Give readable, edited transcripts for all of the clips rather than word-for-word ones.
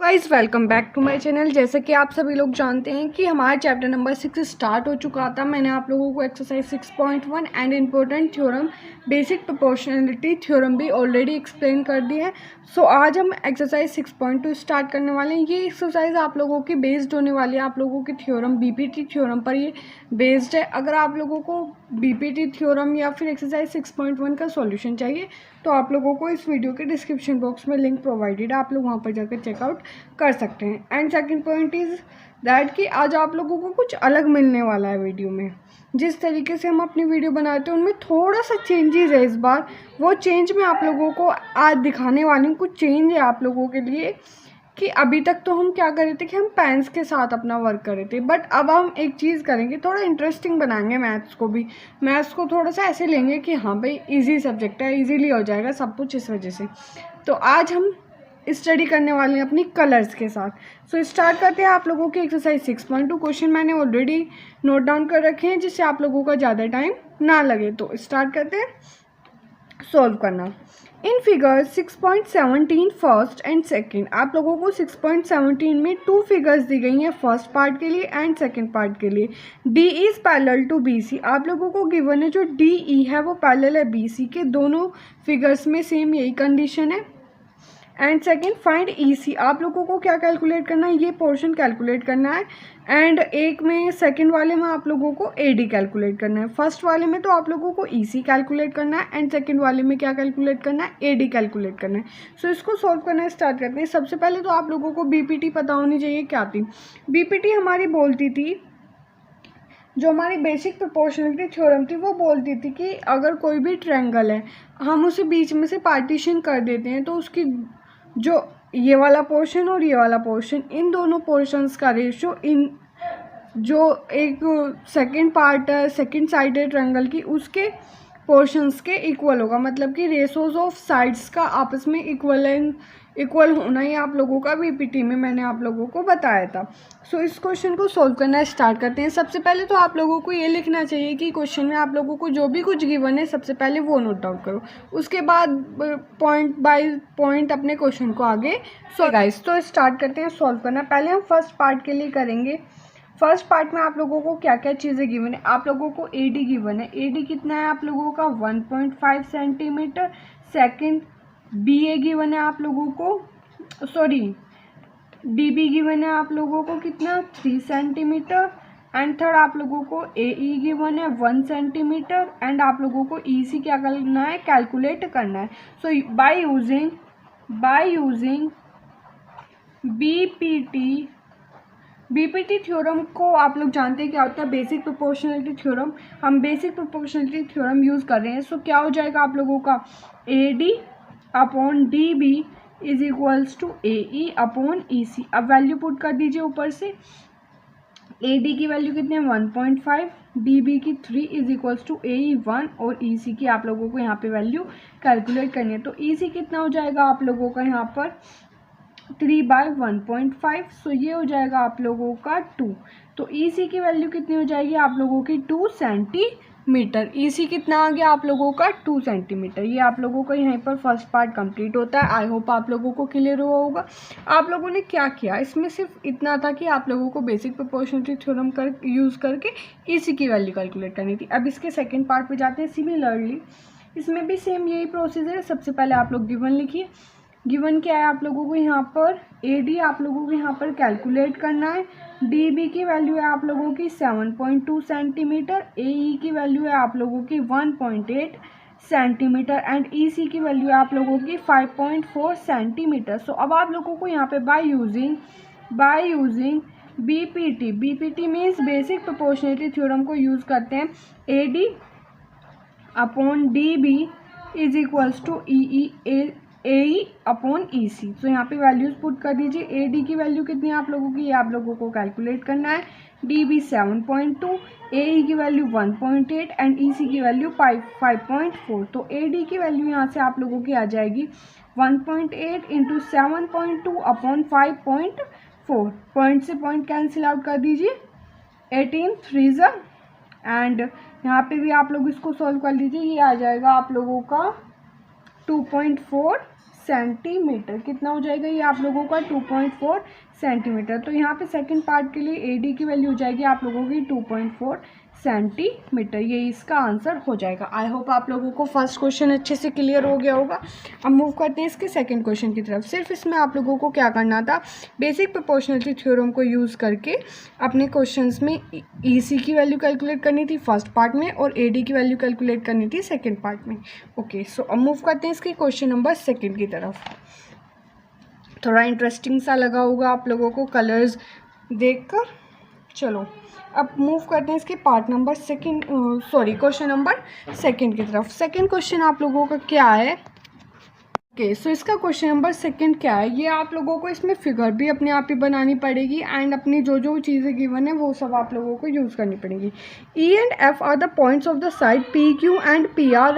Guys welcome back to my channel. जैसे कि आप सभी लोग जानते हैं कि हमारा चैप्टर नंबर 6 स्टार्ट हो चुका था। मैंने आप लोगों को exercise 6.1 and important theorem basic proportionality theorem भी ऑलरेडी एक्सप्लेन कर दिए हैं। सो आज हम एक्सरसाइज 6.2 स्टार्ट करने वाले हैं। ये एक्सरसाइज आप लोगों की बेस्ड होने वाली है, आप लोगों की थ्योरम बीपीटी थ्योरम पर ये बेस्ड है। अगर आप लोगों को बीपीटी थ्योरम या फिर एक्सरसाइज 6.1 का सॉल्यूशन चाहिए तो आप लोगों को इस वीडियो के डिस्क्रिप्शन बॉक्स में लिंक प्रोवाइडेड है, आप लोग वहाँ पर जाकर चेकआउट कर सकते हैं। And second point is that कि आज आप लोगों को कुछ अलग मिलने वाला है वीडियो में। जिस तरीके से हम अपनी वीडियो बनाते हैं उनमें थोड़ा सा चेंजेस है इस बार। वो चेंज मैं आप लोगों को आज दिखाने वाली हूँ। कुछ चेंज है आप लोगों के लिए कि अभी तक तो हम क्या कर रहे थे कि हम पेन्स के साथ अपना वर्क कर रहे थे, बट अब हम एक चीज़ करेंगे, थोड़ा इंटरेस्टिंग बनाएंगे मैथ्स को भी। मैथ्स को थोड़ा सा ऐसे लेंगे कि हाँ भाई इजी सब्जेक्ट है, इजीली हो जाएगा सब कुछ इस वजह से। तो आज हम स्टडी करने वाले हैं अपनी कलर्स के साथ। सो स्टार्ट करते हैं आप लोगों की एक्सरसाइज 6.2। क्वेश्चन मैंने ऑलरेडी नोट डाउन कर रखे हैं जिससे आप लोगों का ज़्यादा टाइम ना लगे। तो स्टार्ट करते हैं सॉल्व करना। In figure 6.17 first and second, आप लोगों को 6.17 में टू फिगर्स दी गई हैं फर्स्ट पार्ट के लिए एंड सेकंड पार्ट के लिए। D is parallel to B C, आप लोगों को गिवन है जो डी ई है वो पैरेलल है बी सी के। दोनों फिगर्स में सेम यही कंडीशन है। एंड सेकेंड फाइंड ई सी, आप लोगों को क्या कैलकुलेट करना है, ये पोर्शन कैलकुलेट करना है। एंड एक में सेकंड वाले में आप लोगों को ए डी कैलकुलेट करना है। फर्स्ट वाले में तो आप लोगों को ई सी कैलकुलेट करना है एंड सेकंड वाले में क्या कैलकुलेट करना है, ए डी कैलकुलेट करना है। सो इसको सॉल्व करना स्टार्ट करते हैं। सबसे पहले तो आप लोगों को बी पी टी पता होनी चाहिए क्या थी। बी पी टी हमारी बोलती थी, जो हमारी बेसिक प्रोपोर्शनलिटी थ्योरम थी वो बोलती थी कि अगर कोई भी ट्रायंगल है हम उसे बीच में से पार्टीशन कर देते हैं तो उसकी जो ये वाला पोर्शन और ये वाला पोर्शन, इन दोनों पोर्शंस का रेशियो इन जो एक सेकंड पार्ट है सेकंड साइड है ट्रायंगल की उसके पोर्शंस के इक्वल होगा। मतलब कि रेशोज ऑफ साइड्स का आपस में इक्वल होना ही आप लोगों का बीपीटी में मैंने आप लोगों को बताया था। सो इस क्वेश्चन को सॉल्व करना स्टार्ट करते हैं। सबसे पहले तो आप लोगों को ये लिखना चाहिए कि क्वेश्चन में आप लोगों को जो भी कुछ गिवन है सबसे पहले वो नोट डाउन करो, उसके बाद पॉइंट बाय पॉइंट अपने क्वेश्चन को आगे। सो गाइस तो स्टार्ट करते हैं सॉल्व करना। पहले हम फर्स्ट पार्ट के लिए करेंगे। फर्स्ट पार्ट में आप लोगों को क्या क्या चीज़ें गिवन है, आप लोगों को ए डी गिवन है। ए डी कितना है आप लोगों का 1.5 सेंटीमीटर। सेकेंड बी ए गिवन है आप लोगों को, सॉरी डी बी गिवन है आप लोगों को कितना 3 सेंटीमीटर। एंड थर्ड आप लोगों को ए ई गिवन है 1 सेंटीमीटर। एंड आप लोगों को ई सी क्या करना है, कैलकुलेट करना है। सो बाय यूजिंग बीपीटी थ्योरम को आप लोग जानते हैं क्या होता है, बेसिक प्रोपोर्शनलिटी थ्योरम। हम बेसिक प्रोपोर्शनलिटी थ्योरम यूज़ कर रहे हैं। सो क्या हो जाएगा आप लोगों का A D upon D B is equals to A E upon E C. अब वैल्यू पुट कर दीजिए ऊपर से। ए डी की वैल्यू कितनी है 1.5, डी बी की 3 इज इक्वल्स टू ए ई 1 और ई सी की आप लोगों को यहाँ पे वैल्यू कैलकुलेट करनी है। तो ई सी कितना हो जाएगा आप लोगों का यहाँ पर 3/1.5। सो ये हो जाएगा आप लोगों का 2। तो ई सी की वैल्यू कितनी हो जाएगी आप लोगों की 2 सेंटीमीटर। ई सी कितना आ गया आप लोगों का 2 सेंटीमीटर। ये आप लोगों का यहीं पर फर्स्ट पार्ट कंप्लीट होता है। आई होप आप लोगों को क्लियर हुआ होगा। आप लोगों ने क्या किया, इसमें सिर्फ इतना था कि आप लोगों को बेसिक प्रोपोर्शनलिटी थ्योरम यूज़ करके ई सी की वैल्यू कैलकुलेट करनी थी। अब इसके सेकेंड पार्ट पर जाते हैं। सिमिलरली इसमें भी सेम यही प्रोसीजर है। सबसे पहले आप लोग गिवन लिखिए। गिवन क्या है आप लोगों को यहाँ पर ए डी आप लोगों को यहाँ पर कैलकुलेट करना है। डी बी की वैल्यू है आप लोगों की 7.2 सेंटीमीटर। ए ई की वैल्यू है आप लोगों की 1.8 सेंटीमीटर एंड ई सी की वैल्यू है आप लोगों की 5.4 सेंटीमीटर। सो अब आप लोगों को यहाँ पे by using BPT means basic proportionality theorem को यूज़ करते हैं। A D upon D B is equals to A E upon E C. तो यहाँ पे वैल्यूज पुट कर दीजिए। ए डी की वैल्यू कितनी है आप लोगों की, ये आप लोगों को कैलकुलेट करना है। डी बी 7.2, ए ई की वैल्यू 1.8 एंड ई सी की वैल्यू 5.4। तो ए डी की वैल्यू यहाँ से आप लोगों की आ जाएगी 1.8 इंटू 7.2 अपॉन 5.4। पॉइंट से पॉइंट कैंसिल आउट कर दीजिए। 18 3 एंड यहाँ पे भी आप लोग इसको सॉल्व कर लीजिए। ये आ जाएगा आप लोगों का 2.4 सेंटीमीटर। कितना हो जाएगा ये आप लोगों का 2.4 सेंटीमीटर। तो यहाँ पे सेकंड पार्ट के लिए AD की वैल्यू हो जाएगी आप लोगों की 2.4 सेंटीमीटर। ये इसका आंसर हो जाएगा। आई होप आप लोगों को फर्स्ट क्वेश्चन अच्छे से क्लियर हो गया होगा। अब मूव करते हैं इसके सेकंड क्वेश्चन की तरफ। सिर्फ इसमें आप लोगों को क्या करना था, बेसिक प्रोपोर्शनलिटी थ्योरम को यूज़ करके अपने क्वेश्चंस में EC की वैल्यू कैलकुलेट करनी थी फर्स्ट पार्ट में और AD की वैल्यू कैलकुलेट करनी थी सेकेंड पार्ट में। ओके, सो अब मूव करते हैं इसके क्वेश्चन नंबर सेकेंड की तरफ। थोड़ा इंटरेस्टिंग सा लगा होगा आप लोगों को कलर्स देखकर। चलो अब मूव करते हैं इसके part number question number second की तरफ। सेकंड क्वेश्चन आप लोगों का क्या है? ओके, सो इसका क्वेश्चन नंबर सेकंड क्या है, ये आप लोगों को इसमें फिगर भी अपने आप ही बनानी पड़ेगी एंड अपनी जो जो चीज़ें गिवन है वो सब आप लोगों को यूज़ करनी पड़ेगी। E and F are the points of the side PQ and PR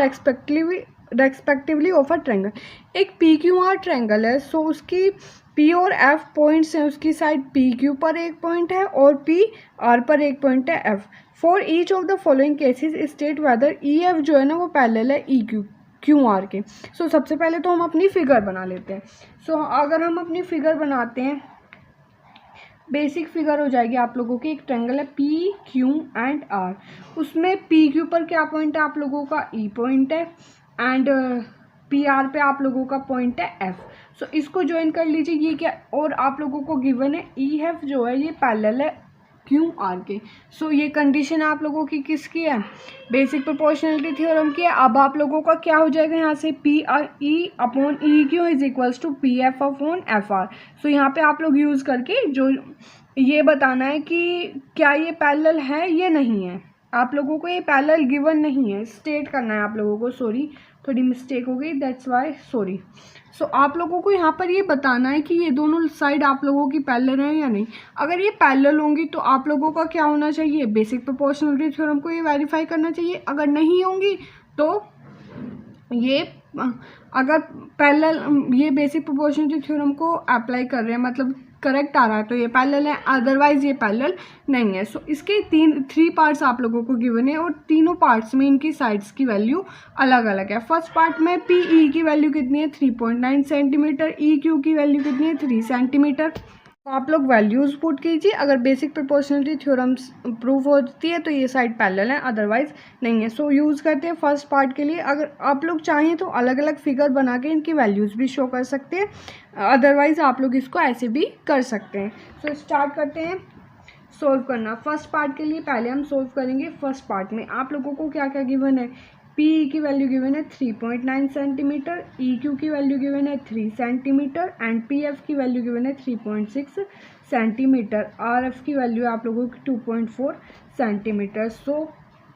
respectively of a triangle. एक PQR ट्रायंगल है, सो उसकी P और F पॉइंट्स हैं, उसकी साइड PQ पर एक पॉइंट है और PR पर एक पॉइंट है F। For each of the following cases state whether EF जो है ना वो पैरेलल है EQR के। सो सबसे पहले तो हम अपनी फिगर बना लेते हैं। सो अगर हम अपनी फिगर बनाते हैं, बेसिक फिगर हो जाएगी आप लोगों की, एक ट्रायंगल है PQ एंड R। उसमें PQ पर क्या पॉइंट है आप लोगों का, E पॉइंट है एंड PR पे आप लोगों का पॉइंट है F। सो इसको ज्वाइन कर लीजिए। ये क्या, और आप लोगों को गिवन है EF जो है ये पैरेलल है QR के। सो ये कंडीशन आप लोगों की किसकी है, बेसिक प्रोपोर्शनलिटी थ्योरम की है। अब आप लोगों का क्या हो जाएगा यहाँ से, PRE upon EQ is equals to PF upon FR। So यहाँ पे आप लोग यूज़ करके जो ये बताना है कि क्या ये पैरेलल है या नहीं है। आप लोगों को ये पैरेलल गिवन नहीं है, स्टेट करना है आप लोगों को। सॉरी, थोड़ी मिस्टेक हो गई, दैट्स वाई सॉरी। सो आप लोगों को यहाँ पर ये बताना है कि ये दोनों साइड आप लोगों की पैरेलल है या नहीं। अगर ये पैरेलल होंगी तो आप लोगों का क्या होना चाहिए, बेसिक प्रोपोर्शनलिटी थ्योरम को ये वेरीफाई करना चाहिए। अगर नहीं होंगी तो ये अगर पैरेलल, ये बेसिक प्रोपोर्शनलिटी थ्योरम को अप्लाई कर रहे हैं मतलब करेक्ट आ रहा है तो ये पैरेलल है, अदरवाइज ये पैरेलल नहीं है। सो इसके थ्री पार्ट्स आप लोगों को गिवन है और तीनों पार्ट्स में इनकी साइड्स की वैल्यू अलग अलग है। फर्स्ट पार्ट में PE की वैल्यू कितनी है 3.9 सेंटीमीटर, EQ की वैल्यू कितनी है 3 सेंटीमीटर। तो आप लोग वैल्यूज़ पुट कीजिए। अगर बेसिक प्रोपोर्शनलिटी थ्योरम्स प्रूव होती है तो ये साइड पैरेलल है, अदरवाइज नहीं है। सो यूज़ करते हैं फर्स्ट पार्ट के लिए। अगर आप लोग चाहें तो अलग अलग फिगर बना के इनकी वैल्यूज़ भी शो कर सकते हैं, अदरवाइज आप लोग इसको ऐसे भी कर सकते हैं। सो स्टार्ट करते हैं सोल्व करना। फर्स्ट पार्ट के लिए पहले हम सोल्व करेंगे। फर्स्ट पार्ट में आप लोगों को क्या क्या गिवन है, PE की वैल्यू गिवन है 3.9 सेंटीमीटर, EQ की वैल्यू गिवन है 3 सेंटीमीटर एंड PF की वैल्यू गिवन है 3.6 सेंटीमीटर। RF की वैल्यू आप लोगों की 2.4 सेंटीमीटर। सो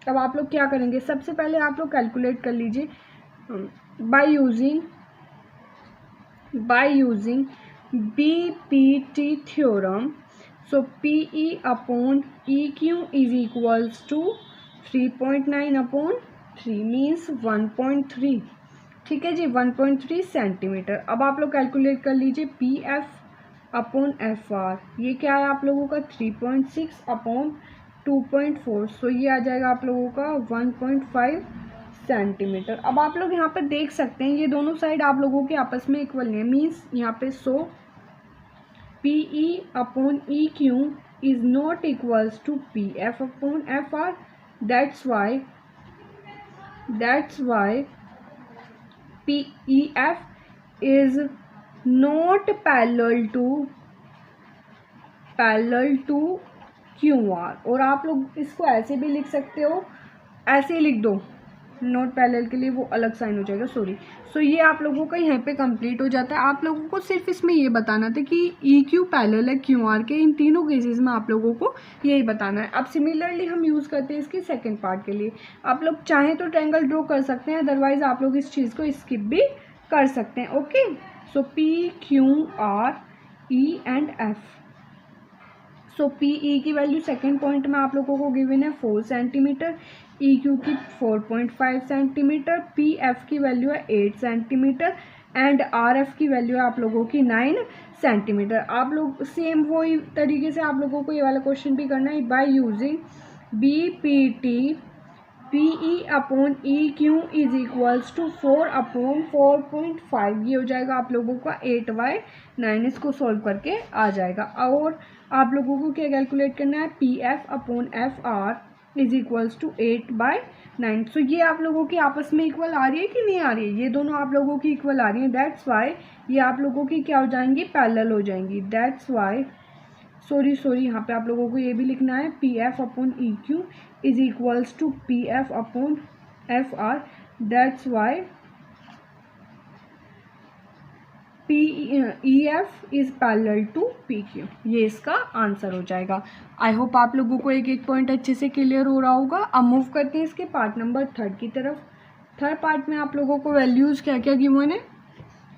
अब आप लोग क्या करेंगे, सबसे पहले आप लोग कैलकुलेट कर लीजिए by using BPT theorem. So PE upon EQ is equals to 3.9 upon 3 means 1.3। ठीक है जी, 1.3 सेंटीमीटर। अब आप लोग कैलकुलेट कर लीजिए PF अपॉन FR। ये क्या है आप लोगों का 3.6 अपॉन 2.4। सो ये आ जाएगा आप लोगों का 1.5 सेंटीमीटर। अब आप लोग यहाँ पर देख सकते हैं ये दोनों साइड आप लोगों के आपस में इक्वल है, मीन्स यहाँ पे so PE upon EQ is not equals to PF upon FR। That's why PEF is not parallel to QR। और आप लोग इसको ऐसे भी लिख सकते हो, ऐसे ही लिख दो, नॉट पैरेलल के लिए वो अलग साइन हो जाएगा, सॉरी। सो ये आप लोगों का यहाँ पे कंप्लीट हो जाता है। आप लोगों को सिर्फ इसमें ये बताना था कि EQ पैरेलल है QR के। इन तीनों केसेस में आप लोगों को यही बताना है। अब सिमिलरली हम यूज़ करते हैं इसके सेकंड पार्ट के लिए। आप लोग चाहें तो ट्रायंगल ड्रॉ कर सकते हैं, अदरवाइज आप लोग इस चीज़ को स्किप भी कर सकते हैं। Okay, so PQR E and F। So PE की वैल्यू सेकेंड पॉइंट में आप लोगों को गिवन है 4 सेंटीमीटर, EQ की 4.5 सेंटीमीटर, PF की वैल्यू है 8 सेंटीमीटर एंड RF की वैल्यू है आप लोगों की 9 सेंटीमीटर। आप लोग सेम वही तरीके से आप लोगों को ये वाला क्वेश्चन भी करना है। By using BPT P E upon E Q is equals to 4 upon 4.5, ये हो जाएगा आप लोगों का 8/9, इसको सॉल्व करके आ जाएगा। और आप लोगों को क्या कैलकुलेट करना है, P F upon F R is equals to 8/9। So ये आप लोगों की आपस में इक्वल आ रही है कि नहीं आ रही है, ये दोनों आप लोगों की इक्वल आ रही है, दैट्स वाई ये आप लोगों की क्या हो जाएंगी, पैरेलल हो जाएंगी। दैट्स वाई सॉरी यहाँ पे आप लोगों को ये भी लिखना है, P F upon E Q is equals to P F upon F R, that's why P E F is parallel to P Q, ये इसका आंसर हो जाएगा। आई होप आप लोगों को एक एक पॉइंट अच्छे से क्लियर हो रहा होगा। अब मूव करते हैं इसके पार्ट नंबर 3 की तरफ। थर्ड पार्ट में आप लोगों को वैल्यूज़ क्या क्या गिवन है,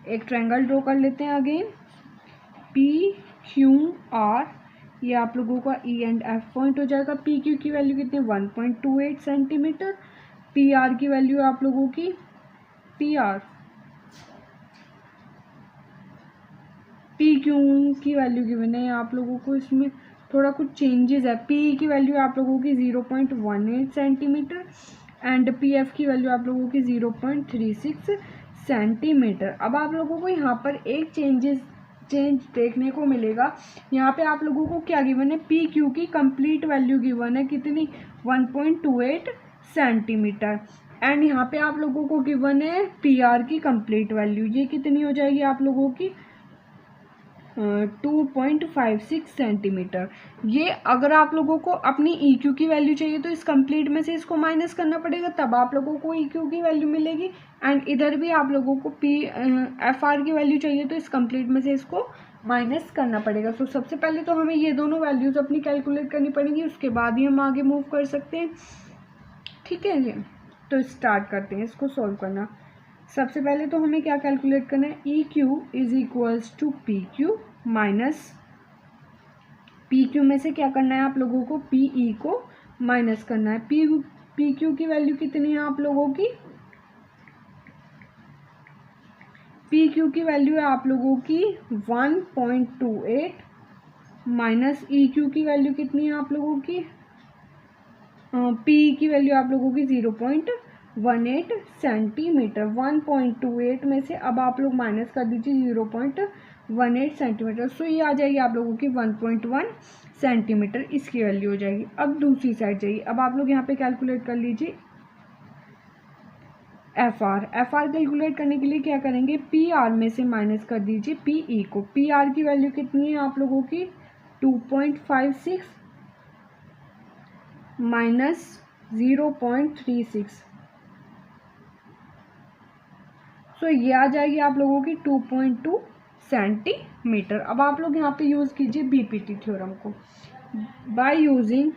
एक ट्रायंगल ड्रॉ कर लेते हैं अगेन, पी क्यू आर, ये आप लोगों का ई एंड एफ पॉइंट हो जाएगा। पी क्यू की वैल्यू कितनी, 1.28 सेंटीमीटर। पी आर की वैल्यू आप लोगों की, पी आर पी क्यू की वैल्यू गिवन है आप लोगों को, इसमें थोड़ा कुछ चेंजेस है। पी की वैल्यू आप लोगों की 0.18 सेंटीमीटर एंड पी एफ की वैल्यू आप लोगों की 0.36 सेंटीमीटर। अब आप लोगों को यहाँ पर एक चेंज देखने को मिलेगा। यहाँ पे आप लोगों को क्या गिवन है, पी क्यू की कंप्लीट वैल्यू गिवन है कितनी, 1.28 सेंटीमीटर एंड यहाँ पे आप लोगों को गिवन है पी आर की कंप्लीट वैल्यू, ये कितनी हो जाएगी आप लोगों की 2.56 सेंटीमीटर। ये अगर आप लोगों को अपनी ई क्यू की वैल्यू चाहिए तो इस कंप्लीट में से इसको माइनस करना पड़ेगा, तब आप लोगों को ई क्यू की वैल्यू मिलेगी। एंड इधर भी आप लोगों को पी एफ आर की वैल्यू चाहिए तो इस कंप्लीट में से इसको माइनस करना पड़ेगा। तो सबसे पहले तो हमें ये दोनों वैल्यूज़ अपनी कैलकुलेट करनी पड़ेंगी, उसके बाद ही हम आगे मूव कर सकते हैं। ठीक है जी, तो स्टार्ट करते हैं इसको सॉल्व करना। सबसे पहले तो हमें क्या कैलकुलेट करना है, E Q is equals to P Q minus P Q में से क्या करना है आप लोगों को, पी ई को माइनस करना है। पी क्यू की वैल्यू कितनी है आप लोगों की, पी क्यू की वैल्यू है आप लोगों की 1.28 माइनस ई क्यू की वैल्यू कितनी है आप लोगों की, पी की वैल्यू आप लोगों की 0.18 सेंटीमीटर। 1.28 में से अब आप लोग माइनस कर दीजिए 0.18 सेंटीमीटर, सो ये आ जाएगी आप लोगों की 1.1 सेंटीमीटर, इसकी वैल्यू हो जाएगी। अब दूसरी साइड जाइए, अब आप लोग यहाँ पे कैलकुलेट कर लीजिए एफ आर कैलकुलेट करने के लिए क्या करेंगे, पी आर में से माइनस कर दीजिए पी ई को। पी आर की वैल्यू कितनी है आप लोगों की 2.56 माइनस 0.36, सो ये आ जाएगी आप लोगों की 2.2 सेंटीमीटर। अब आप लोग यहाँ पे यूज़ कीजिए बीपीटी थ्योरम को। बाय यूजिंग,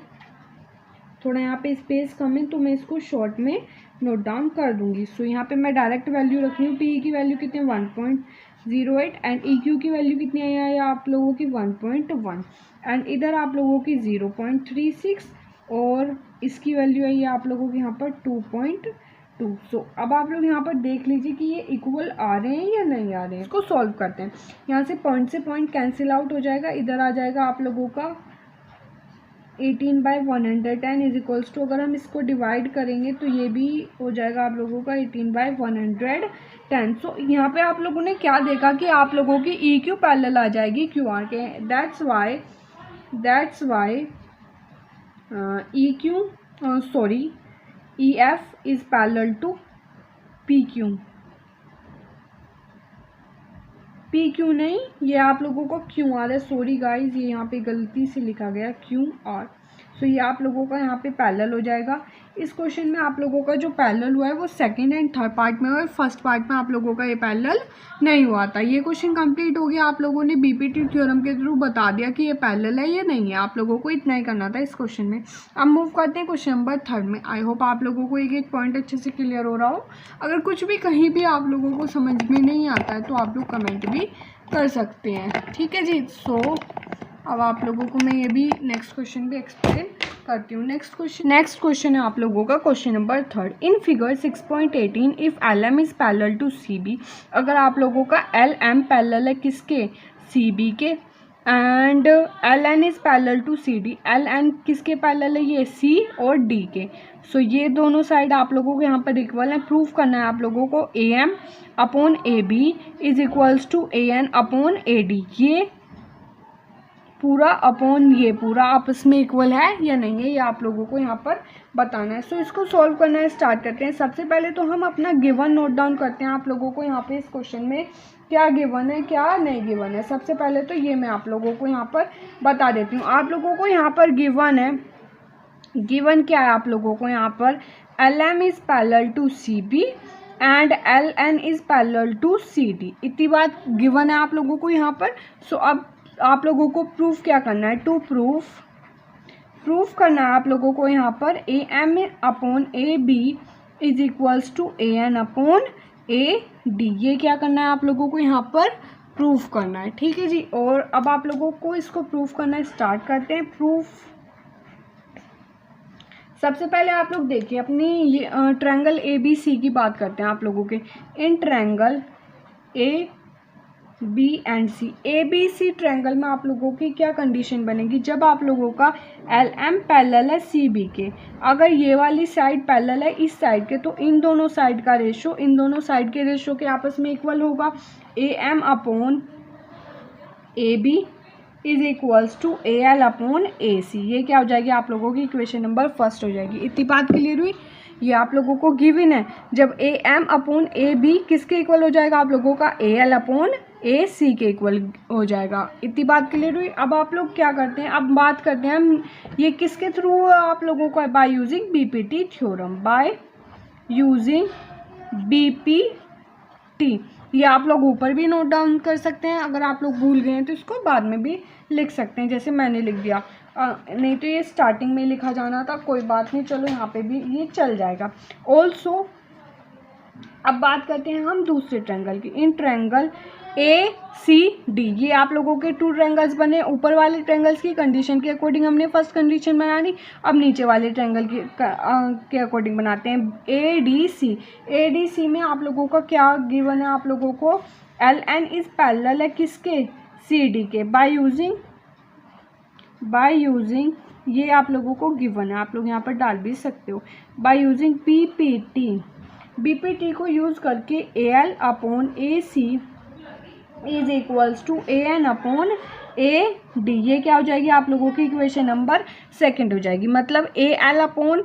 थोड़ा यहाँ पे स्पेस कम है तो मैं इसको शॉर्ट में नोट डाउन कर दूंगी। सो यहाँ पे मैं डायरेक्ट वैल्यू रख रही हूँ, पी की वैल्यू कितनी है 1.08 एंड ई क्यू की वैल्यू कितनी है आप लोगों की 1.1 एंड इधर आप लोगों की 0.36 और इसकी वैल्यू है ये आप लोगों के यहाँ पर 2.2। सो अब आप लोग यहाँ पर देख लीजिए कि ये इक्वल आ रहे हैं या नहीं आ रहे हैं। इसको सॉल्व करते हैं, यहाँ से पॉइंट कैंसिल आउट हो जाएगा, इधर आ जाएगा आप लोगों का 18/110 इज इक्वल्स टू, अगर हम इसको डिवाइड करेंगे तो ये भी हो जाएगा आप लोगों का 18/110। सो यहाँ पे आप लोगों ने क्या देखा कि आप लोगों की ई क्यू पैरेलल आ जाएगी क्यू आर के, that's why E Q sorry E F is parallel to P Q नहीं, ये आप लोगों को क्यू आर है, सॉरी गाइज ये यहाँ पे गलती से लिखा गया क्यू आर। सो ये आप लोगों का यहाँ पे पैरेलल हो जाएगा। इस क्वेश्चन में आप लोगों का जो पैरेलल हुआ है वो सेकंड एंड थर्ड पार्ट में हुआ है, फर्स्ट पार्ट में आप लोगों का ये पैरेलल नहीं हुआ था। ये क्वेश्चन कंप्लीट हो गया, आप लोगों ने बीपीटी थ्योरम के थ्रू बता दिया कि ये पैरेलल है या नहीं है, आप लोगों को इतना ही करना था इस क्वेश्चन में। अब मूव करते हैं क्वेश्चन नंबर 3 में। आई होप आप लोगों को एक एक पॉइंट अच्छे से क्लियर हो रहा हो। अगर कुछ भी कहीं भी आप लोगों को समझ में नहीं आता है तो आप लोग कमेंट भी कर सकते हैं, ठीक है जी। सो अब आप लोगों को मैं ये भी नेक्स्ट क्वेश्चन भी एक्सप्लेन करती हूँ। नेक्स्ट क्वेश्चन है आप लोगों का question number 3। In figure 6.18 if L M is parallel to C B, अगर आप लोगों का एल एम पैरेलल है किसके, सी बी के, and L N is parallel to C D. L N किसके पैरेलल है? ये सी और डी के। सो ये दोनों साइड आप लोगों को यहाँ पर इक्वल है। प्रूफ करना है आप लोगों को A M upon A B is equals to A N upon A D. ये पूरा अपॉन ये पूरा आपस में इक्वल है या नहीं है, ये आप लोगों को यहाँ पर बताना है। सो इसको सॉल्व करना है, स्टार्ट करते हैं। सबसे पहले तो हम अपना गिवन नोट डाउन करते हैं आप लोगों को यहाँ पे इस क्वेश्चन में क्या गिवन है क्या नहीं गिवन है। सबसे पहले तो ये मैं आप लोगों को यहाँ पर बता देती हूँ। आप लोगों को यहाँ पर गिवन है, गिवन क्या है आप लोगों को यहाँ पर? L M is parallel to C B and L N is parallel to C D. इतनी बात गिवन है आप लोगों को यहाँ पर। सो अब आप लोगों को प्रूफ क्या करना है? टू प्रूफ करना है आप लोगों को यहाँ पर A M upon A B is equals to A N upon A D. ये क्या करना है आप लोगों को यहाँ पर? प्रूफ करना है, ठीक है जी। और अब आप लोगों को इसको प्रूफ करना है, स्टार्ट करते हैं। प्रूफ सबसे पहले आप लोग देखिए अपनी ये ट्रायंगल ए बी सी की बात करते हैं आप लोगों के। इन triangle A B and C, A B C triangle में आप लोगों की क्या कंडीशन बनेगी? जब आप लोगों का एल एम पैरेलल है सी बी के, अगर ये वाली साइड पैरेलल है इस साइड के, तो इन दोनों साइड का रेशो इन दोनों साइड के रेशो के आपस में इक्वल होगा। A M upon A B is equals to A L upon A C. ये क्या हो जाएगी आप लोगों की? इक्वेशन नंबर फर्स्ट हो जाएगी। इतनी बात क्लियर हुई? ये आप लोगों को गिवन है। जब A M upon A B किसके इक्वल हो जाएगा आप लोगों का? ए एल अपॉन ए सी के इक्वल हो जाएगा। इतनी बात क्लियर हुई? अब आप लोग क्या करते हैं, अब बात करते हैं हम ये किसके थ्रू आप लोगों को? Bye using BPT theorem, bye using BPT. ये आप लोग ऊपर भी नोट डाउन कर सकते हैं, अगर आप लोग भूल गए हैं तो इसको बाद में भी लिख सकते हैं, जैसे मैंने लिख दिया। नहीं तो ये स्टार्टिंग में लिखा जाना था, कोई बात नहीं, चलो यहाँ पे भी ये चल जाएगा। ऑल्सो अब बात करते हैं हम दूसरे ट्रायंगल की। इन ट्रायंगल ए सी डी, ये आप लोगों के टू ट्रायंगल्स बने। ऊपर वाले ट्रायंगल्स की कंडीशन के अकॉर्डिंग हमने फर्स्ट कंडीशन बनानी, अब नीचे वाले ट्रायंगल के अकॉर्डिंग बनाते हैं। A D C, A D C में आप लोगों का क्या गिवन है आप लोगों को? एल एन इज पैरेलल है किसके? सी डी के। बाय यूजिंग ये आप लोगों को गिवन है, आप लोग यहाँ पर डाल भी सकते हो। बाय यूजिंग बीपीटी को यूज़ करके A L upon A C is equals to A N upon A D. ये क्या हो जाएगी आप लोगों की? इक्वेशन नंबर सेकंड हो जाएगी। मतलब ए एल अपॉन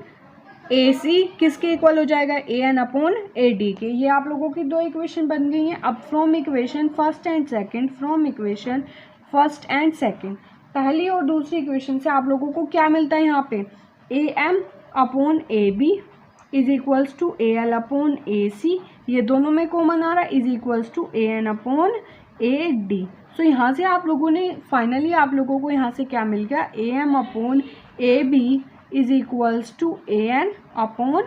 ए सी किसके इक्वल हो जाएगा? ए एन अपॉन ए डी के। ये आप लोगों की दो इक्वेशन बन गई हैं। अब from equation first and second, पहली और दूसरी इक्वेशन से आप लोगों को क्या मिलता है यहाँ पे? A M upon A B is equals to A L upon A C, ये दोनों में कॉमन आ रहा है, is equals to A N upon A D. So यहाँ से आप लोगों ने फाइनली आप लोगों को यहाँ से क्या मिल गया? A M upon A B is equals to A N upon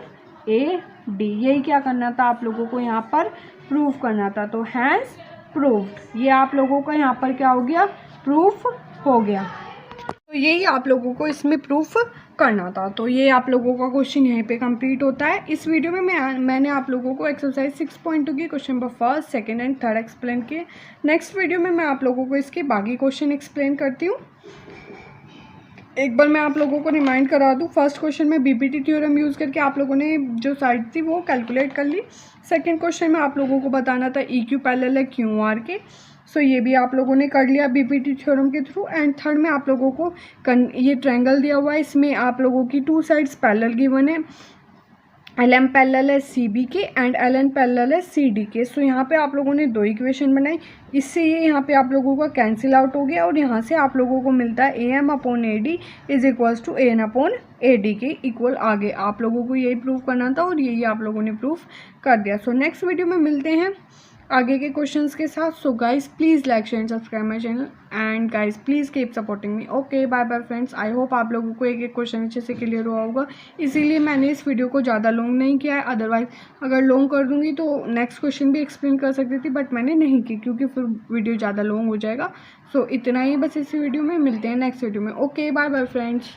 A D. यही क्या करना था आप लोगों को? यहाँ पर प्रूफ करना था। तो हैंस प्रूव्ड, ये आप लोगों का यहाँ पर क्या हो गया? प्रूफ हो गया। तो यही आप लोगों को इसमें प्रूफ करना था। तो ये आप लोगों का क्वेश्चन यहीं पे कंप्लीट होता है। इस वीडियो में मैंने आप लोगों को एक्सरसाइज 6.2 के question number first, second and third explain किए। नेक्स्ट वीडियो में मैं आप लोगों को इसके बाकी क्वेश्चन एक्सप्लेन करती हूँ। एक बार मैं आप लोगों को रिमाइंड करा दूँ, फर्स्ट क्वेश्चन में बीपीटी थ्योरम यूज़ करके आप लोगों ने जो साइड थी वो कैलकुलेट कर ली। सेकेंड क्वेश्चन में आप लोगों को बताना था EQ पैरेलल है QR के। सो ये भी आप लोगों ने कर लिया बीपीटी थ्योरम के थ्रू। एंड थर्ड में आप लोगों को ये ट्रायंगल दिया हुआ है, इसमें आप लोगों की टू साइड्स पैरेलल गिवन है। एल एम पैरेलल है सी बी के एंड एल एन पैरेलल है सी डी के। सो यहाँ पे आप लोगों ने दो इक्वेशन बनाई, इससे ये यहाँ पे आप लोगों का कैंसिल आउट हो गया और यहाँ से आप लोगों को मिलता है A M upon A D is equals to A N upon A D के इक्वल। आगे आप लोगों को यही प्रूव करना था और यही आप लोगों ने प्रूफ कर दिया। सो नेक्स्ट वीडियो में मिलते हैं आगे के क्वेश्चंस के साथ। So guys please like share and subscribe my channel and guys please keep supporting me. Okay bye bye friends. I hope आप लोगों को एक एक क्वेश्चन अच्छे से क्लियर हुआ होगा, इसीलिए मैंने इस वीडियो को ज़्यादा लॉन्ग नहीं किया है। अदरवाइज अगर लॉन्ग कर दूँगी तो नेक्स्ट क्वेश्चन भी एक्सप्लेन कर सकती थी, बट मैंने नहीं की क्योंकि फिर वीडियो ज़्यादा लॉन्ग हो जाएगा। सो इतना ही बस इस वीडियो में, मिलते हैं नेक्स्ट वीडियो में। Okay bye bye friends.